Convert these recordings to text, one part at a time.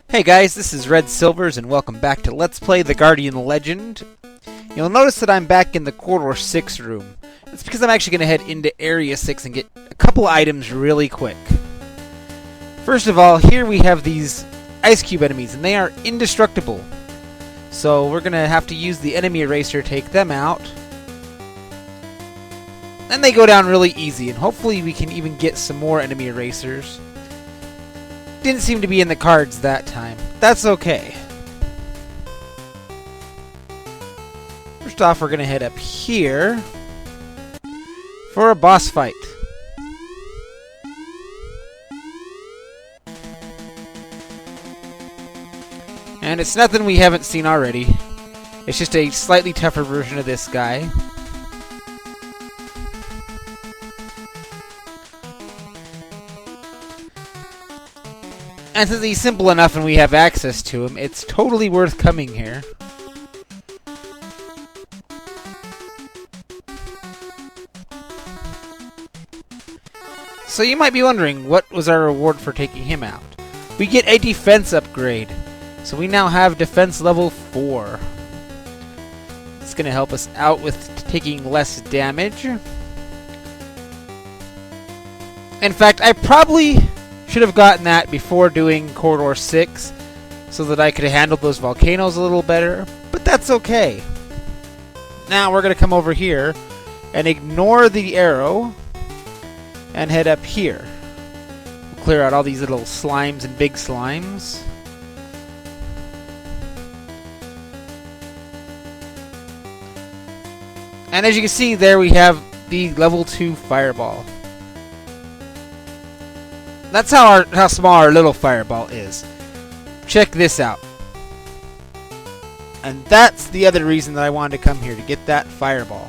Hey guys, this is Red Silvers and welcome back to Let's Play The Guardian Legend. You'll notice that I'm back in the Corridor 6 room. That's because I'm actually going to head into Area 6 and get a couple items really quick. First of all, here we have these Ice Cube enemies, and they are indestructible. So we're going to have to use the enemy eraser to take them out. Then they go down really easy, and hopefully we can even get some more enemy erasers. Didn't seem to be in the cards that time. That's okay. First off, we're going to head up here for a boss fight. And it's nothing we haven't seen already. It's just a slightly tougher version of this guy. And since he's simple enough and we have access to him, it's totally worth coming here. So you might be wondering, what was our reward for taking him out? We get a defense upgrade. So we now have defense level 4. It's going to help us out with taking less damage. In fact, I probably should have gotten that before doing Corridor 6 so that I could have handled those volcanoes a little better, but that's okay. Now we're going to come over here and ignore the arrow and head up here. We'll clear out all these little slimes and big slimes. And as you can see there, we have the level 2 fireball. That's how small our little fireball is. Check this out. And that's the other reason that I wanted to come here, to get that fireball.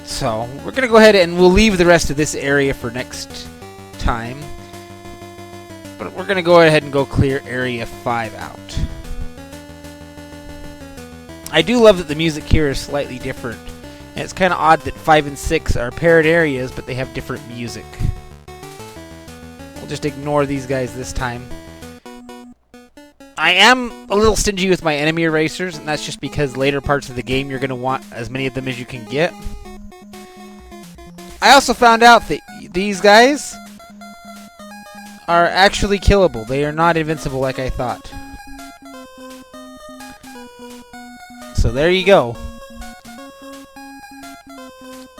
So, we're going to go ahead and we'll leave the rest of this area for next time. But we're going to go ahead and go clear Area 5 out. I do love that the music here is slightly different. And it's kind of odd that 5 and 6 are paired areas, but they have different music. We'll just ignore these guys this time. I am a little stingy with my enemy erasers, and that's just because later parts of the game you're going to want as many of them as you can get. I also found out that these guys are actually killable. They are not invincible like I thought. So there you go.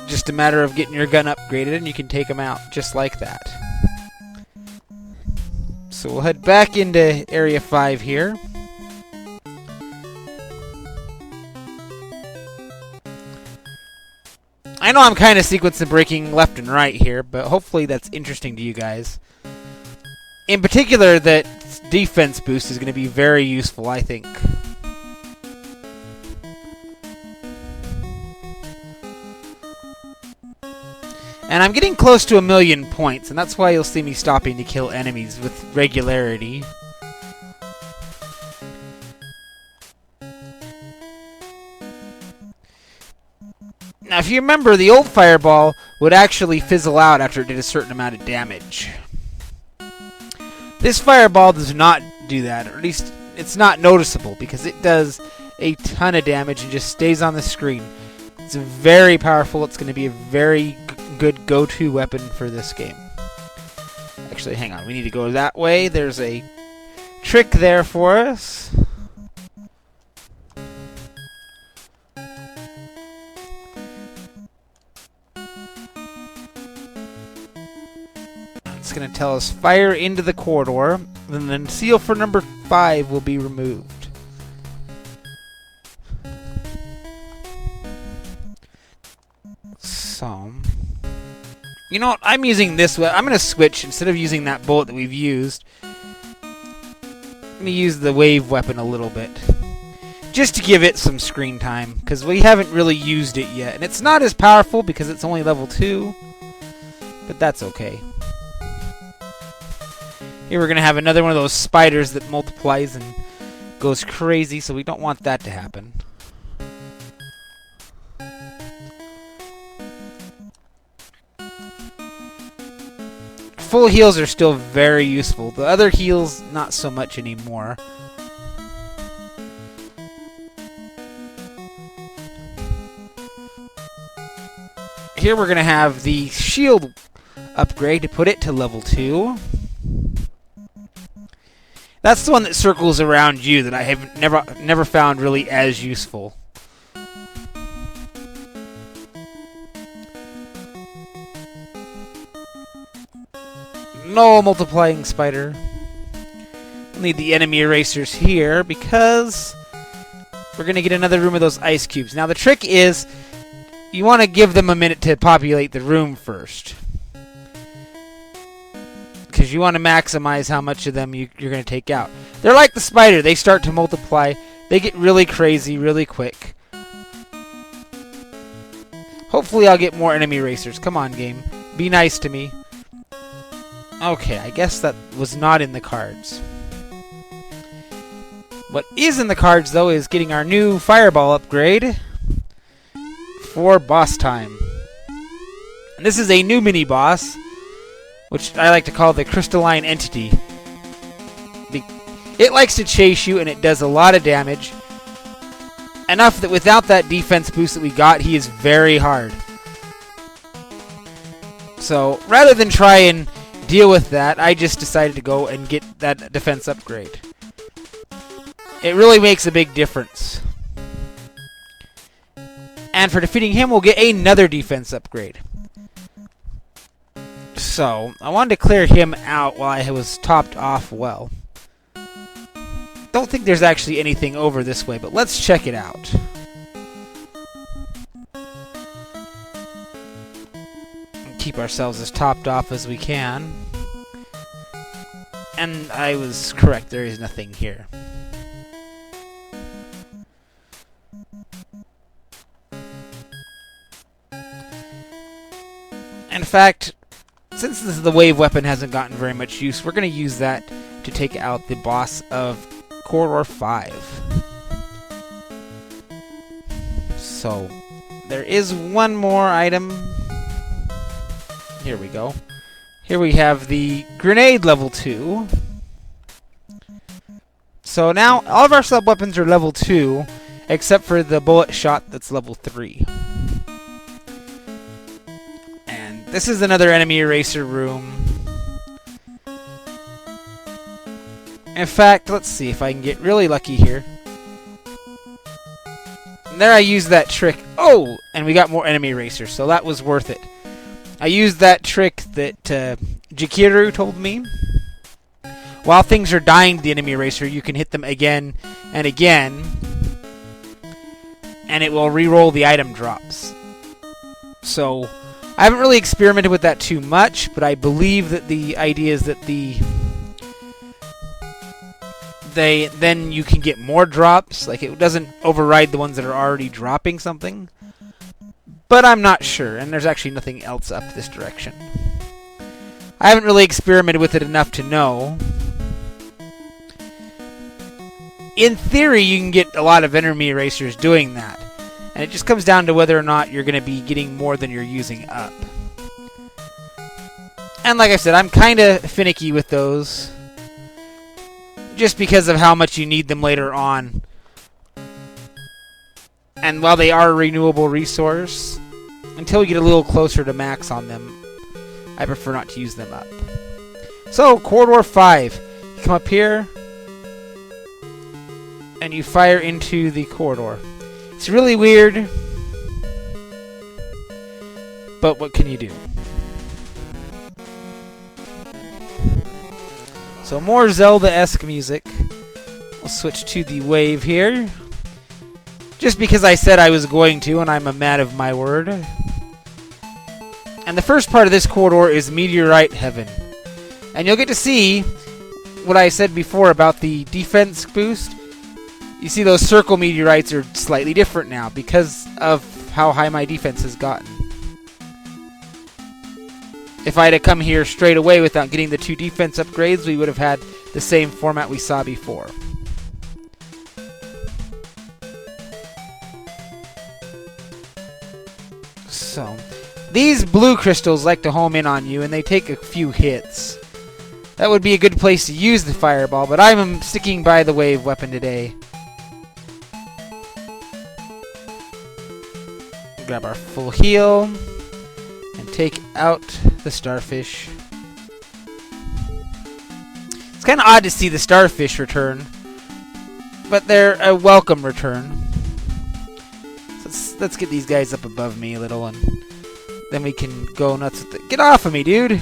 Just a matter of getting your gun upgraded and you can take them out just like that. So we'll head back into Area 5 here. I know I'm kind of sequencing breaking left and right here, but hopefully that's interesting to you guys. In particular, that defense boost is going to be very useful, I think. And I'm getting close to 1,000,000 points, and that's why you'll see me stopping to kill enemies with regularity. Now, if you remember, the old fireball would actually fizzle out after it did a certain amount of damage. This fireball does not do that, or at least it's not noticeable, because it does a ton of damage and just stays on the screen. It's very powerful. It's going to be a very good go-to weapon for this game. Actually, hang on. We need to go that way. There's a trick there for us. It's going to tell us fire into the corridor, and then seal for number 5 will be removed. So, you know what? I'm using this way. I'm going to switch. Instead of using that bullet that we've used, let me use the wave weapon a little bit. Just to give it some screen time, because we haven't really used it yet. And it's not as powerful because it's only level 2, but that's okay. Here we're going to have another one of those spiders that multiplies and goes crazy, so we don't want that to happen. full heals are still very useful. The other heals, not so much anymore. Here we're going to have the shield upgrade to put it to level 2. That's the one that circles around you that I have never found really as useful. No multiplying spider. We'll need the enemy erasers here because we're going to get another room of those ice cubes. Now the trick is you want to give them a minute to populate the room first, because you want to maximize how much of them you're going to take out. They're like the spider. They start to multiply. They get really crazy really quick. Hopefully I'll get more enemy erasers. Come on, game. Be nice to me. Okay, I guess that was not in the cards. What is in the cards, though, is getting our new fireball upgrade for boss time. And this is a new mini-boss, which I like to call the crystalline entity. It likes to chase you, and it does a lot of damage. Enough that without that defense boost that we got, he is very hard. So, rather than try and deal with that, I just decided to go and get that defense upgrade. It really makes a big difference. And for defeating him, we'll get another defense upgrade. So, I wanted to clear him out while I was topped off well. Don't think there's actually anything over this way, but let's check it out. Keep ourselves as topped off as we can. And I was correct, there is nothing here. In fact, since the wave weapon hasn't gotten very much use, we're going to use that to take out the boss of Corridor 5. So, there is one more item. Here we go. Here we have the grenade level 2. So now, all of our sub-weapons are level 2, except for the bullet shot that's level 3. And this is another enemy eraser room. In fact, let's see if I can get really lucky here. And there I used that trick. Oh! And we got more enemy erasers, so that was worth it. I used that trick that Jakiru told me. While things are dying to the enemy eraser, you can hit them again and again, and it will re-roll the item drops. So, I haven't really experimented with that too much, but I believe that the idea is that then you can get more drops. Like, it doesn't override the ones that are already dropping something. But I'm not sure, and there's actually nothing else up this direction. I haven't really experimented with it enough to know. In theory, you can get a lot of enemy erasers doing that. And it just comes down to whether or not you're going to be getting more than you're using up. And like I said, I'm kind of finicky with those, just because of how much you need them later on. And while they are a renewable resource, until we get a little closer to max on them, I prefer not to use them up. So, Corridor 5. You come up here, and you fire into the corridor. It's really weird, but what can you do? So, more Zelda-esque music. We'll switch to the wave here. Just because I said I was going to, and I'm a man of my word. And the first part of this corridor is Meteorite Heaven. And you'll get to see what I said before about the defense boost. You see those circle meteorites are slightly different now because of how high my defense has gotten. If I had come here straight away without getting the 2 defense upgrades, we would have had the same format we saw before. So, these blue crystals like to home in on you, and they take a few hits. That would be a good place to use the fireball, but I'm sticking by the wave weapon today. Grab our full heal and take out the starfish. It's kind of odd to see the starfish return, but they're a welcome return. So let's get these guys up above me a little, and then we can go nuts with it. Get off of me, dude!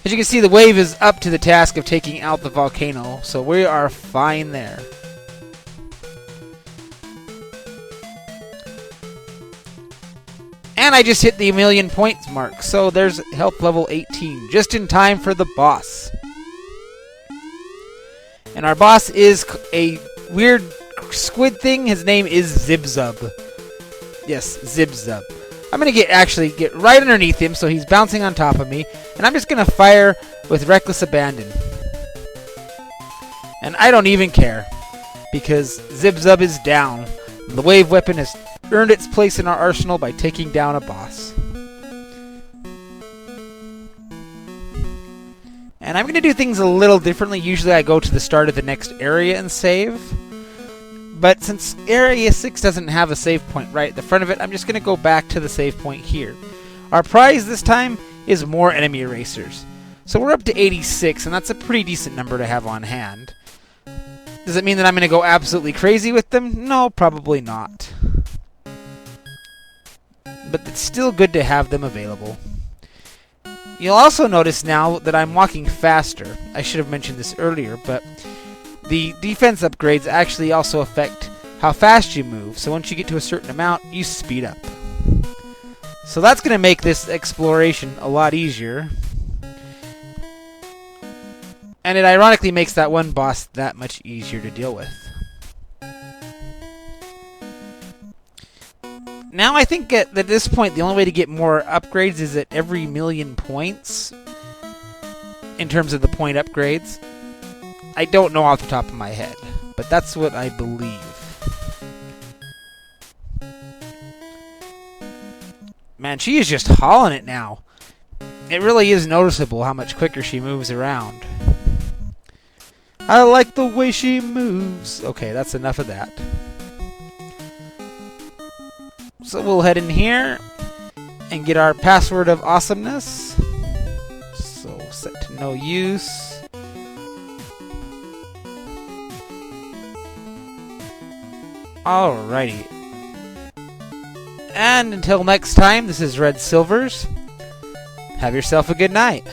As you can see, the wave is up to the task of taking out the volcano, so we are fine there. And I just hit the 1,000,000 points mark, so there's health level 18, just in time for the boss. And our boss is a weird squid thing. His name is Zibzub. Yes, Zibzub. I'm going to get right underneath him, so he's bouncing on top of me, and I'm just going to fire with reckless abandon. And I don't even care, because Zibzub is down. The wave weapon has earned its place in our arsenal by taking down a boss. And I'm going to do things a little differently. Usually I go to the start of the next area and save. But since Area 6 doesn't have a save point right at the front of it, I'm just going to go back to the save point here. Our prize this time is more enemy erasers. So we're up to 86, and that's a pretty decent number to have on hand. Does it mean that I'm going to go absolutely crazy with them? No, probably not. But it's still good to have them available. You'll also notice now that I'm walking faster. I should have mentioned this earlier, but the defense upgrades actually also affect how fast you move. So once you get to a certain amount, you speed up. So that's going to make this exploration a lot easier. And it ironically makes that one boss that much easier to deal with. Now I think at this point the only way to get more upgrades is at every 1,000,000 points in terms of the point upgrades. I don't know off the top of my head, but that's what I believe. Man, she is just hauling it now. It really is noticeable how much quicker she moves around. I like the way she moves. Okay, that's enough of that. So we'll head in here and get our password of awesomeness. So set to no use. Alrighty. And until next time, this is Red Silvers. Have yourself a good night.